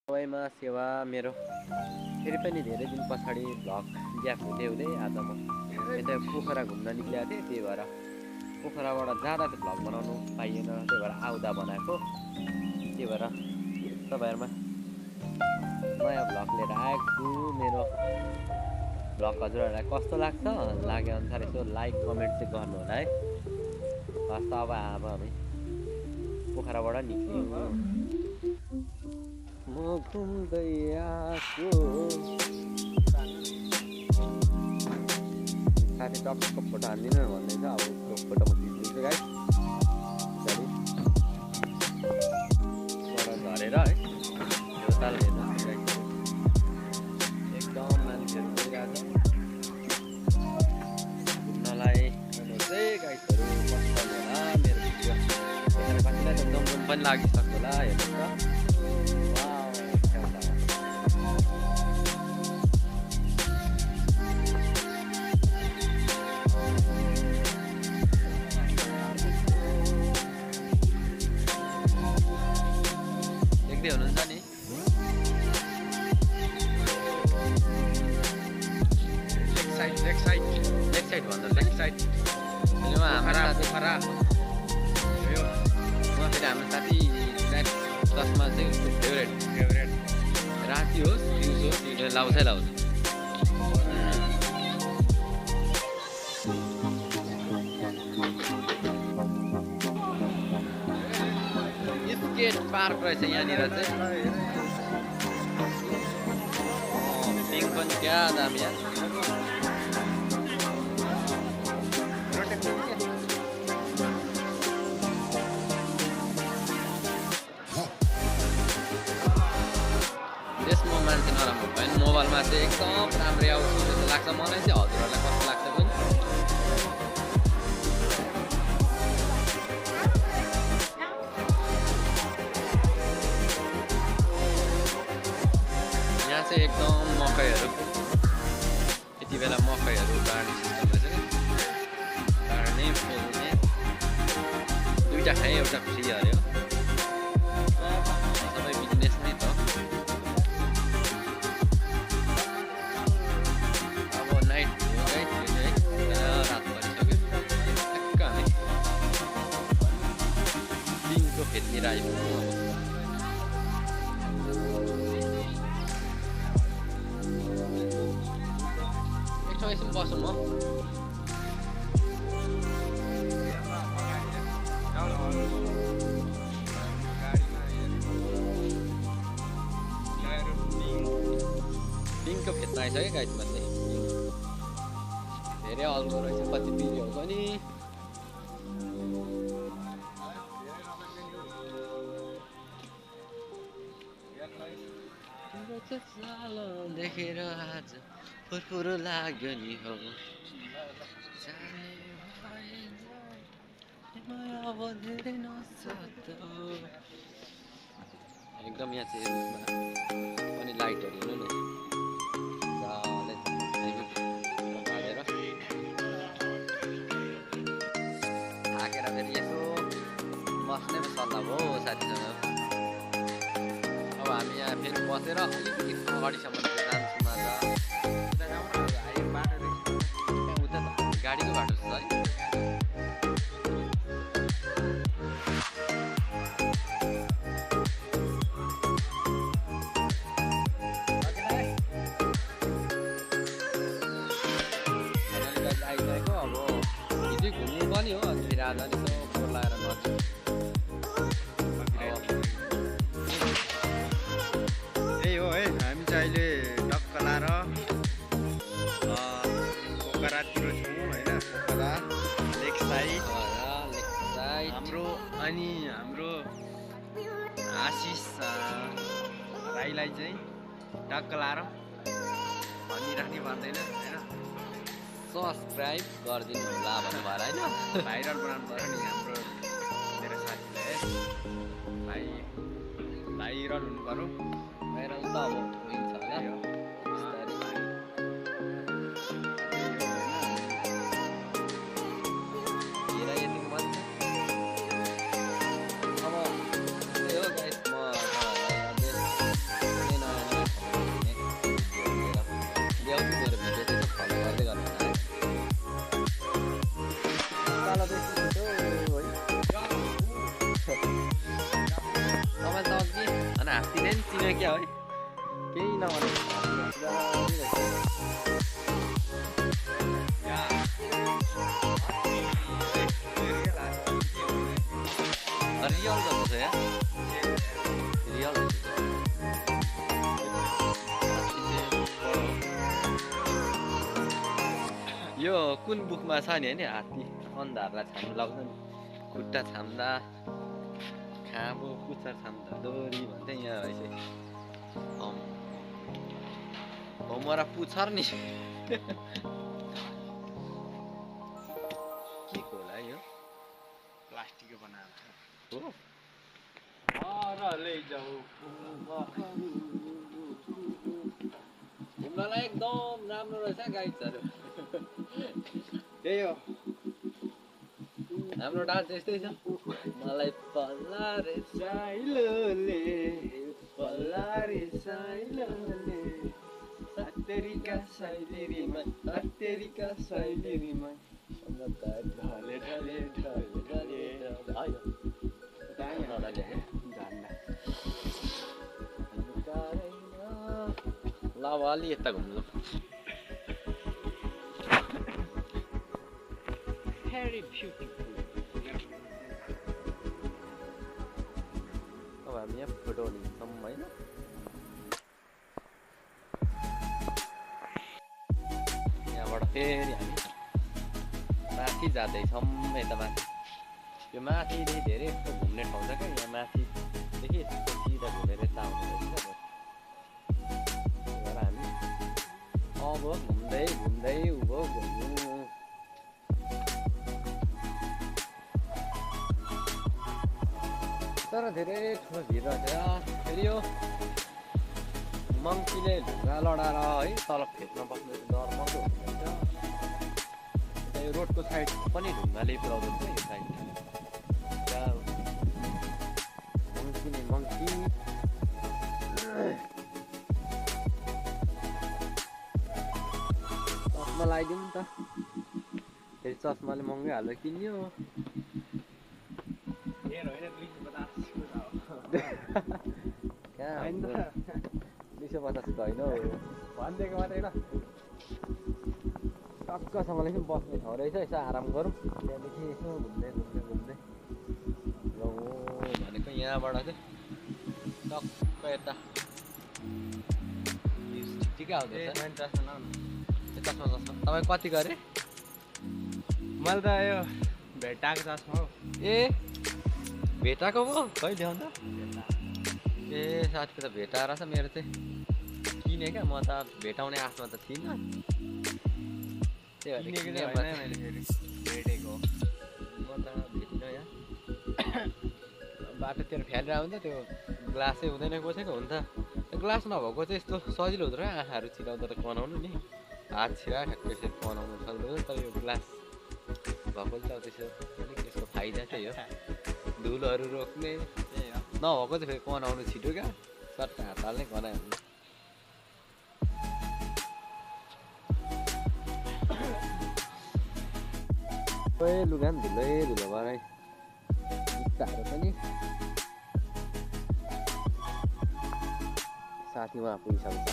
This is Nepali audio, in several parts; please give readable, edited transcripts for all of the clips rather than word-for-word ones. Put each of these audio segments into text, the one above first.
सबैमा सेवा मेरो फेरि पनि धेरै दिन पछाडि भ्लग ग्याप हुँदै आज म यता पोखरा घुम्न निक्लेको थिएँ। त्यही भएर पोखराबाट जाँदा चाहिँ भ्लग बनाउनु पाइएन, त्यही भएर आउँदा बनाएको। त्यही भएर तपाईँहरूमा नयाँ भ्लग लिएर आएको छु। मेरो भ्लग हजुरहरूलाई कस्तो लाग्छ, लागे अनुसार यसो लाइक कमेन्ट चाहिँ गर्नु होला है। हस् त अब हामी पोखराबाट निक्ल्यौँ। म घुम्दै आएको साथी टक्कको फोटो हान्दिनँ भन्दैछ। अब त्यो फोटो म खिचिदिन्छु गाइस। झरेर है यो ताल हेर्नुहोस् गाइस, एकदम मान्छेहरू गइरहेको छ घुम्नलाई। चाहिँ गाइसहरू कस्तो होला मेरो भिडियो हेरेर कतिलाई त जमजम पनि लागिसक्यो होला। हेर्नुहोस् त हुनुहुन्छ नि लेफ्ट साइड भन्दा लेफ्ट साइड हाम्रो साथी चस्मा चाहिँ फेभरेट राति होस् दिउँसो लाउँछै लाउँछ। स्केट पार्क रहेछ यहाँनिर चाहिँ। पिङ पनि क्या दामी यहाँ। त्यसमा मान्छे नराम्रो भयो नि, मोबाइलमा चाहिँ एकदम राम्रै आउँछ जस्तो लाग्छ मलाई चाहिँ। हजुरहरूलाई कस्तो लाग्छ पनि चाहिँ एकदम मकैहरू यति बेला मकैहरू बाँड्ने सिस्टम रहेछ कि बाँड्ने पोल्ने दुईवटा खाएँ एउटा फ्री हाल्यो। सबै बिजनेस नै त। अब नाइट भयो गाइस, यो चाहिँ रात परिसक्यो। ठ्याक्क हामी दिनको फेदतिर आइपुग्यौँ। एकछिन बसौँ म। पिङको फेदमा आइसक्यो गाइसमा चाहिँ। धेरै अल्गो रहेछ, कति बिर्यो पनि। देखेर आज फुरफुर लाग्यो नि हो एकदम। यहाँ चाहिँ अनि लाइटहरू हेर्नु न हालेर थाकेर फेरि यसो बस्ने पो सल्लाह भयो साथीसँग। अब हामी यहाँ फेरि बसेर अलिकति अगाडिसम्म जान्छौँ। गाडीको बाटो छ है। आइसकेको अब हिजै घुम्नु पनि हो। अनि फेरि आज यसो फोहोर लगाएर नजिक त्यही हो है। हामी चाहिँ अहिले टक्क लाएर पोखरातिर छौँ होइन। पोखरा लेक साइड हाम्रो आशिष राईलाई चाहिँ टक्क लाएर भनिराख्ने पर्दैन होइन। सब्सक्राइब गरिदिनु होला भन्नु भएर होइन। भाइरल बनाउनु पऱ्यो नि हाम्रो मेरो साथीलाई है। भाइरल हुनु पऱ्यो। भाइरल त अब हुन्छ होला बिस्तारै। यतिको मात्र अब त्यही हो गाइस। म हात्तीले नि चिन्यो क्या है केही नभने रियल जस्तो छ या रियल यो कुन बुकमा छ नि होइन हात्ती अन्धारलाई छाम्नु लाग्छ नि खुट्टा छाम्दा खाँबो पुच्छर छाम्दा डोरी भन्थे यहाँ रहेछ मरा पुच्छर नि के होला यो प्लास्टिकको बनाएको हो घुम्नलाई एकदम राम्रो रहेछ गाइड्सहरू त्यही हो हाम्रो डान्स यस्तै छ मलाई पल्ला रे साइलोले पल्ला रे साइलोले अत्तेरिका साइलेरीमा अत्तेरिका साइलेरीमा ढले ढले ढले ढले ल अब अलि यता घुम्नु very beautiful अब हामी यहाँ फोटो लिन्छौँ होइन यहाँबाट फेरि हामी माथि जाँदैछौँ यता माथि यो माथिदेखि धेरै घुम्ने ठाउँ छ क्या यहाँ माथिदेखि सिधा घुमेर यता आउने रहेछ त्यही भएर हामी अब घुम्दै घुम्दै उँभो घुम्नु तर धेरै ठुलो भिड रहेछ फेरि यो मङ्कीले ढुङ्गा लडाएर है तल फेद्न बस्ने डर मङ्की हुँदैछ यता यो रोडको साइड पनि ढुङ्गाले पुऱ्याउँदैछ यो साइड मङ्की नै मङ्की चस्मा लगाइदिउँ नि त फेरि चस्माले महँगै हालेर किन्यो कहाँ 250 होइन हौ भनिदिएको मात्रै ल टक्कसँगले पनि बस्ने ठाउँ रहेछ यसो आराम गरौँ त्यहाँदेखि यसो घुम्दै घुम्दै घुम्दै ल भनेको यहाँबाट चाहिँ टक्क यता ठिकै आउँदैछ चस्मा चस्मा तपाईँ कति गरे मैले त यो भेटाएको चस्मा हौ ए भेटाएको पो कहिले ल्याउँछ ए साथी त भेटाएर छ मेरो चाहिँ किने क्या म त भेटाउने आशमा त थिइनँ त्यही भएर भेटेको म त भेटिनँ यहाँ बाटोतिर फ्यालेर हुन्छ त्यो ग्लासै हुँदैन कसैको हुन्छ त्यो ग्लास नभएको चाहिँ यस्तो सजिलो हुँदो रहेछ आँखाहरू छिराउँदा त बनाउनु नि हात छिरा ठ्याक्कै यसरी बनाउनु सजिलो हुन्छ तर यो ग्लास भएको चाहिँ त्यसो अलिक त्यसको फाइदा चाहिँ हो धुलोहरू रोक्ने नभएको चाहिँ फेरि बनाउनु छिटो क्या सट्टा हात हाल्ने गनायो भने लुगा पनि धुलो भएर जुत्ताहरू पनि साथी उहाँ पुगिसक्छ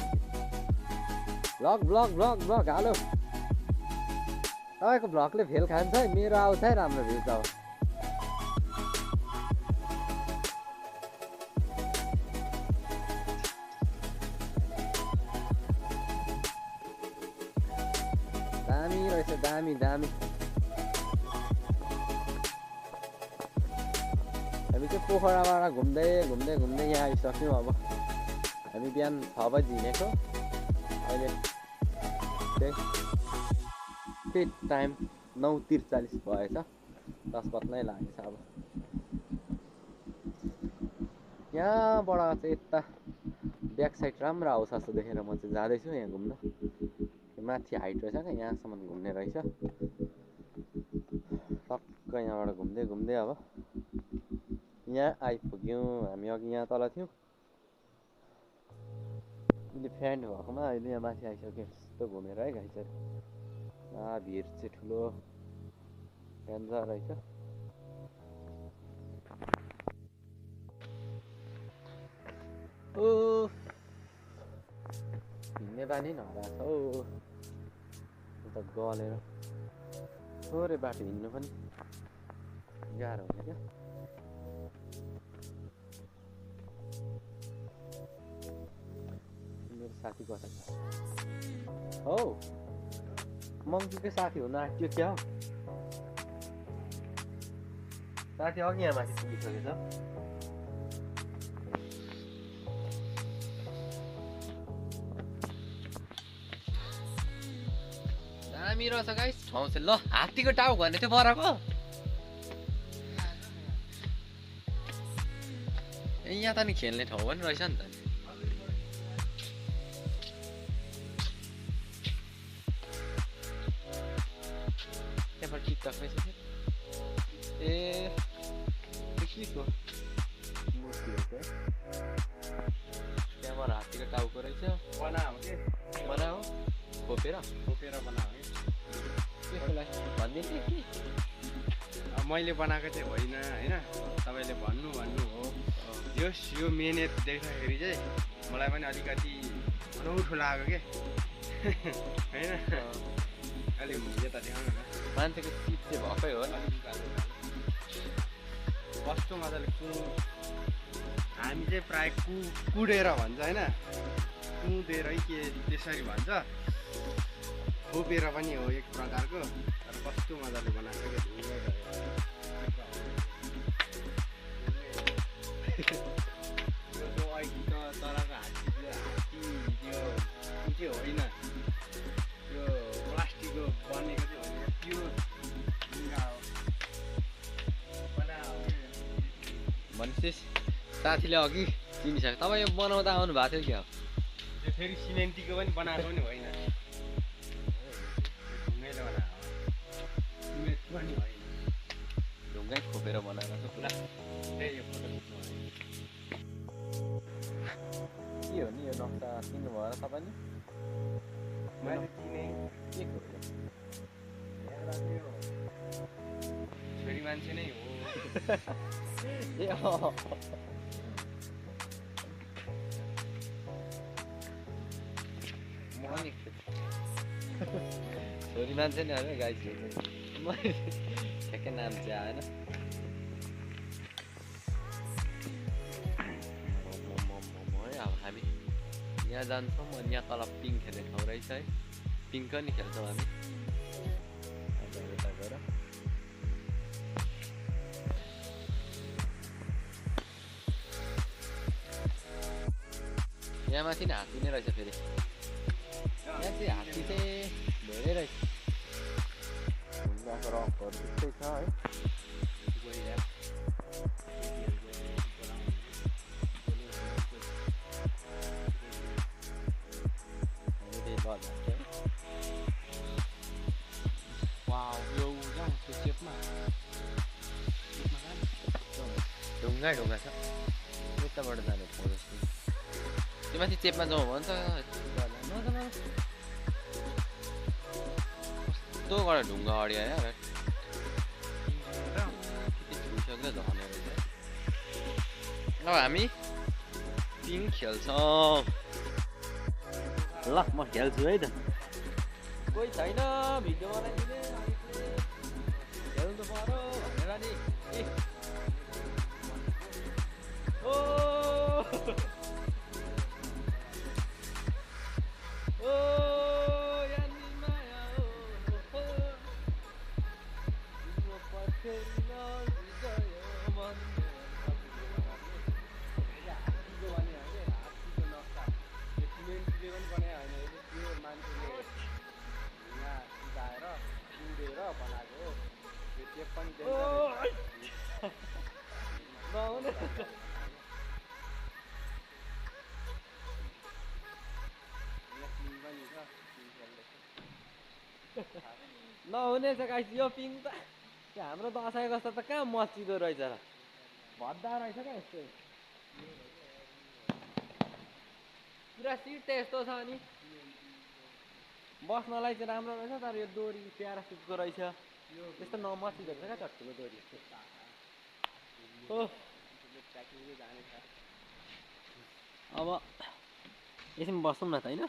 भ्लग हालो तपाईँको भ्लगले फेल खान्छ है मेरो आउँछ है राम्रो भ्युज अब दामी रहेछ दामी दामी हामी चाहिँ पोखराबाट घुम्दै घुम्दै घुम्दै यहाँ आइसक्यौँ अब हामी बिहान 6 बजी हिँडेको अहिले त्यही टाइम 9:43 भएछ 10 बज्नै लागेछ अब यहाँबाट चाहिँ यता ब्याक साइड राम्रो आउँछ जस्तो देखेर म चाहिँ जाँदैछु यहाँ घुम्न माथि हाइट रहेछ क्या यहाँसम्म घुम्ने रहेछ टक्क यहाँबाट घुम्दै घुम्दै अब यहाँ आइपुग्यौँ हामी अघि यहाँ तल थियौँ अहिले फ्यान्ड भएकोमा अहिले यहाँ माथि आइसक्यो यस्तो घुमेर है गाइसहरू भिड चाहिँ ठुलो डेन्जर रहेछ ओ हिँड्ने बानी नभएको छ हौ त गलेर थोरै बाटो हिँड्नु पनि गाह्रो हुन्छ क्या मेरो साथी कता छ हौ मङ्कीकै साथी हुन आँट्यो क्या हो साथी अघि यहाँ माथि पुगिसकेछ दामी रहेछ गाइस ठाउँ चाहिँ ल हात्तीको टाउको भन्ने थियो बराको यहाँ त नि खेल्ने ठाउँ पनि रहेछ नि त त्यहाँबाट टिकटक रहेछ ए के को मूर्ति हो क्या त्यहाँबाट हात्तीको टाउको रहेछ बनाऊ के बनाऊ खोपेर बनाऊ त्यसको लागि भनिदिन्छु कि मैले बनाएको चाहिँ होइन होइन तपाईँले भन्नु हो यो मेहनत देख्दाखेरि चाहिँ मलाई पनि अलिकति अनौठो लाग्यो के होइन अलिक यता देखाउनु न मान्छेको सिप चाहिँ भएकै हो नि कस्तो मजाले हामी चाहिँ प्राय कुडेर भन्छ होइन कुदेरै के त्यसरी भन्छ खोपेर पनि हो एक प्रकारको तर कस्तो मजाले बनाएको क्या यो अहिले त तरको हात्ती त्यो चाहिँ होइन त्यो प्लास्टिकको बनेको चाहिँ होइन प्योर ढुङ्गा हो भनेपछि साथीले अघि चिनिसक्यो तपाईँ यो बनाउँदा आउनु भएको थियो क्या त्यो फेरि सिमेन्टीको पनि बनाएको पनि होइन ढुङ्गैले बनाएको सिमेन्ट पनि होइन ढुङ्गै खोपेर बनाएको छ पुरा त्यही यो फोटो खिच्नु के हो नि यो नक्सा चिन्नु भएर तपाईँले मैले चिने के हो छोरी मान्छे नै हो ए छोरी मान्छे नि होइन गाई ठ्याक्कै नाम चाहिँ आएन है अब हामी यहाँ जान्छौँ अनि यहाँ तल पिङ खेल्ने ठाउँ रहेछ है पिङको नि खेल्छौँ हामी यता गएर यहाँ माथि नै हात्ती नै रहेछ फेरि यहाँ चाहिँ हात्ती चाहिँ धेरै रहेछ ढुङ्गाको रकहरू त्यस्तै छ है ढुङ्गा छ यताबाट जाने ठाउँ जस्तो त्यो माथि चेपमा जाउँ भन्छ कस्तो गरेर ढुङ्गा अडियो आयो छुइसक्दा झर्ने रहेछ अब हामी पिङ खेल्छौँ ल म खेल्छु है त कोही छैन भिडियो बनाइदिने खेल्नु पर्यो भनेर नि ओ नहुने छ गाइस यो पिङ त हाम्रो दसैँको जस्तो त कहाँ मचिदो रहेछ र भद्दा रहेछ क्या यस्तो पुरा सिट त यस्तो छ अनि बस्नलाई चाहिँ राम्रो रहेछ तर यो डोरी प्यारासुटको रहेछ त्यस्तो नमचिदो रहेछ क्या चट्टुको डोरी अब यसमा बसौँ न त होइन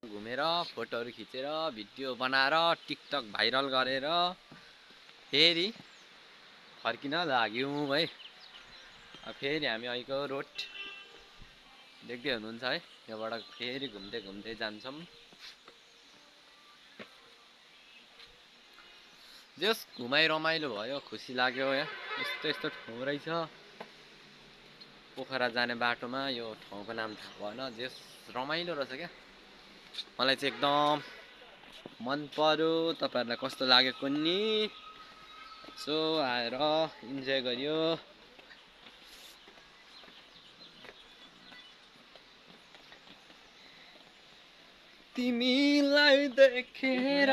घुमेर फोटोहरू खिचेर भिडियो बनाएर टिकटक भाइरल गरेर फेरि फर्किन लाग्यौँ है फेरि हामी अहिलेको रोड देख्दै हुनुहुन्छ है यहाँबाट फेरि घुम्दै घुम्दै जान्छौँ जस घुमाइ रमाइलो भयो खुसी लाग्यो यहाँ यस्तो यस्तो ठाउँ रहेछ पोखरा जाने बाटोमा यो ठाउँको नाम थाहा भएन जस रमाइलो रहेछ क्या मलाई चाहिँ एकदम मन पर्यो तपाईहरुलाई कस्तो लागेको नि सो आएर इन्जोय गरियो तिमीलाई देखेर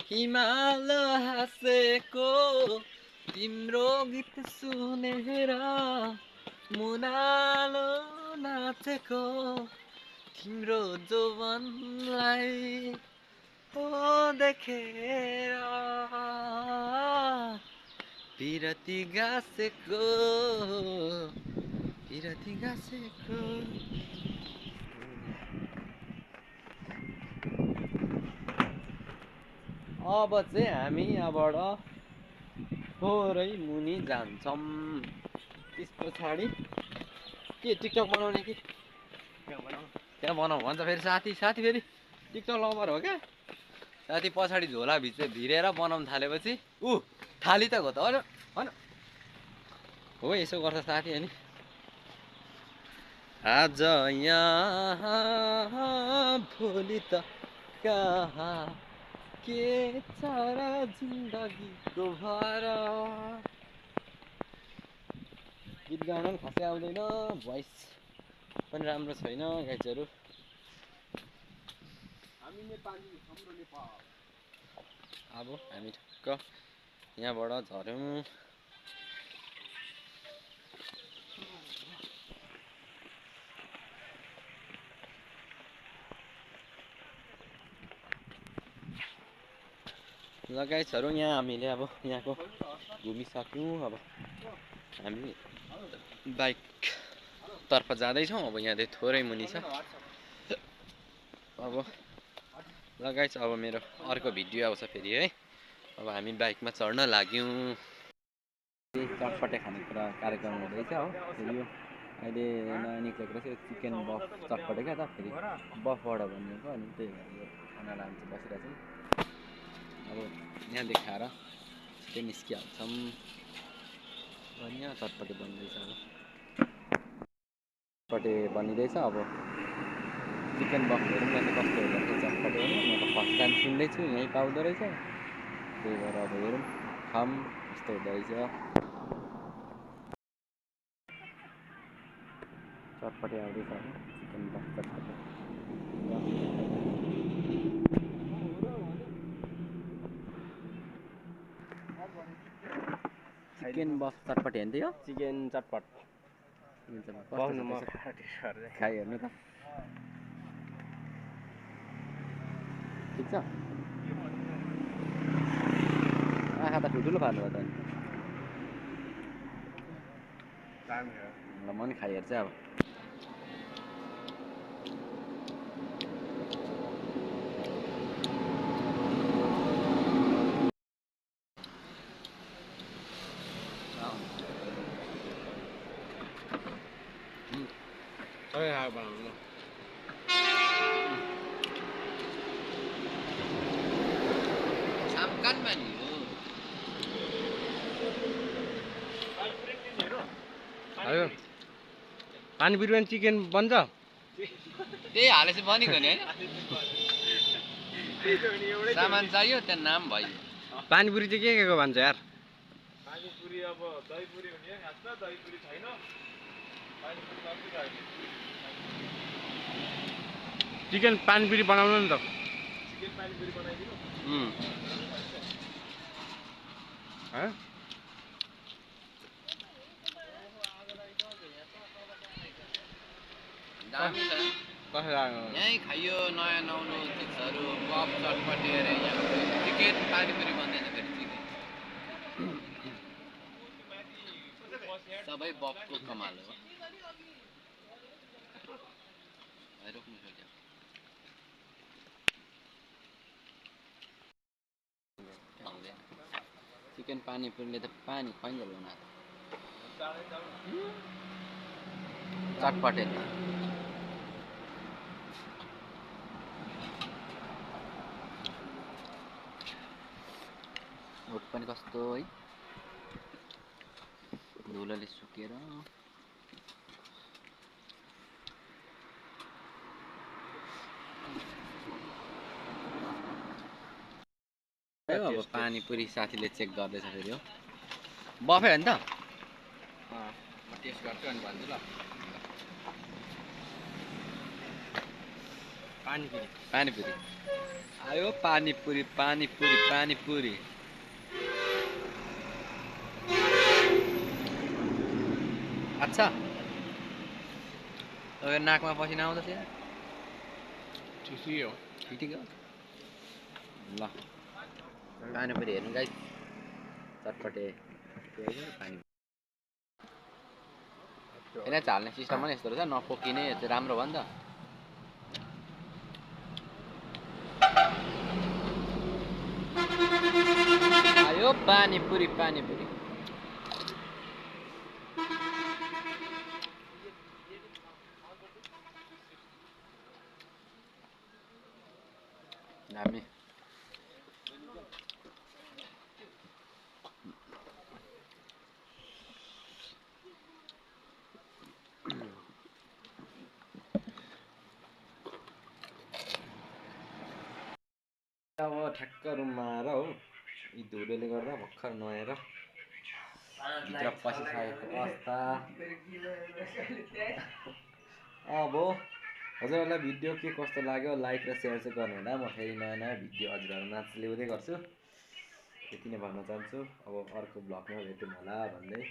हिमाल हाँसेको तिम्रो गीत सुनेर मुनालो नाचेको तिम्रो जोवनलाई ओ देखेर पिरती गाँसेको अब चाहिँ हामी यहाँबाट थोरै मुनि जान्छौँ त्यस पछाडि के टिकटक बनाउने कि त्यहाँ बनाऊ भन्छ फेरि साथी फेरि टिकटक लभर हो क्या साथी पछाडि झोला भिरेर बनाउन थालेपछि थाली त हो त होइन हो यसो गर्छ साथी अनि आज यहाँ भोलि त कहाँ के छ र जिन्दगीको भर गीत गाउन पनि खासै आउँदैन भोइस पनि राम्रो छैन गाइजहरू अब हामी ठक्क यहाँबाट झर्यौँ लगाइछहरू यहाँ हामीले अब यहाँको घुमिसक्यौँ अब हामी बाइक तर्फ जाँदैछौँ अब यहाँ थोरै मुनि छ अब लगाइछ अब मेरो अर्को भिडियो आउँछ फेरि है अब हामी बाइकमा चढ्न लाग्यौँ चटपटे खानेकुरा कार्यक्रम हुँदैछ हो फेरि यो अहिले नयाँ निक्लेको रहेछ चिकन बफ चटपटे क्या त फेरि बफबाट बनिएको अनि त्यही भएर खाना लान्छ बसिरहेको छौँ अब यहाँ देखाएर छिटै निस्किहाल्छौँ अनि यहाँ चटपटे बनिँदैछ अब चटपटे बनिँदैछ अब चिकन बफ हेरौँ न कस्तो हुँदो रहेछ चटपटे होइन म त फर्स्ट टाइम सुन्दैछु यहीँ पाउँदो रहेछ त्यही भएर अब हेरौँ खाऊँ कस्तो हुँदो रहेछ चटपटे आउँदैछ चिकन बफ चटपटे चिकन बफ चटपटे हेर्नु थियो चिकन चटपट खाइ हेर्नु त ठिक छ आँखा त ठुल्ठुलो पार्नु भयो त ल म पनि खाइहेर्छु अब पानी बिरयानी चिकन बन्छ त्यही हालेपछि बनेको नि होइन सामान चाहियो त्यहाँ नाम भयो पानीपुरी चाहिँ के को भन्छ यार पानीपुरी अब दहीपुरी हुने खासमा दहीपुरी छैन पानीपुरी मात्रै चाहियो चिकन पानीपुरी बनाउनु नि त चिकन पानीपुरी बनाइदिनु दामी छ यहीँ खाइयो नयाँ नौलो चिजहरू पप चटपटे अरे यहाँ चिकन पानीपुरी बन्दैन फेरि चिकन सबै बबको कमाल हो रोक्नु सक्यो चिकन पानीपुरीले त पानी खुवाइन्जेल बना चटपटे ओठ पनि कस्तो है धुलोले सुकेर अब पानीपुरी साथीले चेक गर्दैछ फेरि हो बफे हो नि त म टेस्ट गर्छु अनि भन्छु ल पानीपुरी पानीपुरी आयो पानीपुरी पानीपुरी पानीपुरी अच्छा तपाईँ नाकमा पसिना आउँदैछ ठिकै हो ठिक हो ल पानीपुरी हेर्नु गाइस चटपटे पानी यसलाई हाल्ने सिस्टम पनि यस्तो रहेछ नपोकिने राम्रो भयो नि त आयो पानीपुरी पानीपुरी दामी अब ठ्याक्क रुममा आएर हो यी धुलोले गर्दा भर्खर नुहाएर भित्र पसिसकेको अवस्था अब हजुरहरूलाई भिडियो के कस्तो लाग्यो लाइक र सेयर चाहिँ गर्नु होला म फेरि नयाँ नयाँ भिडियो हजुरहरूमा ल्याउँदै गर्छु त्यति नै भन्न चाहन्छु अब अर्को भ्लगमा भेटौँ होला भन्दै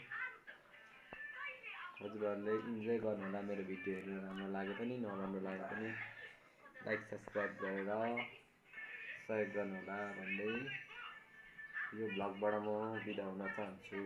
हजुरहरूले इन्जोय गर्नु होला मेरो भिडियोहरू राम्रो लागे पनि नराम्रो लागे पनि लाइक सब्सक्राइब गरेर सहयोग गर्नु होला भन्दै यो भ्लगबाट म बिदा हुन चाहन्छु।